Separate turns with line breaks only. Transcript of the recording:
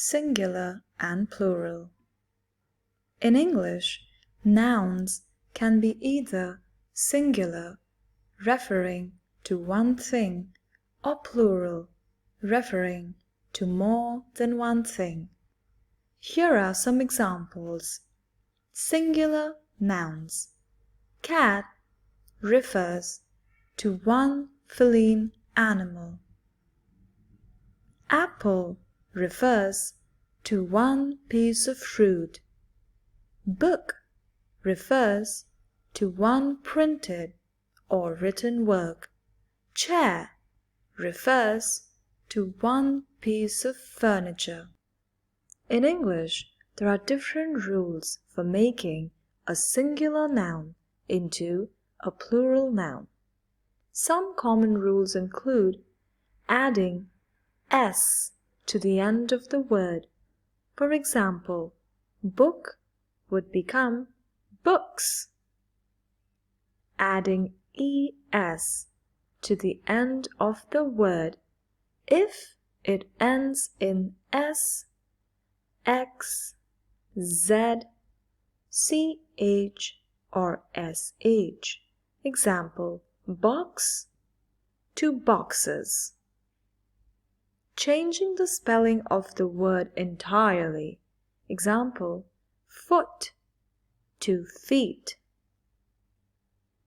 singular and plural. In English, nouns can be either singular, referring to one thing, or plural, referring to more than one thing. Here are some examples. Singular nouns. Cat refers to one feline animal. Apple refers to one piece of fruit. Book refers to one printed or written work. Chair refers to one piece of furniture. In English, there are different rules for making a singular noun into a plural noun. Some common rules include adding s to the end of the word. For example, book would become books. Adding es to the end of the word if it ends in s, x, z, ch, or sh. Example, box to boxes. Changing the spelling of the word entirely. Example, foot to feet.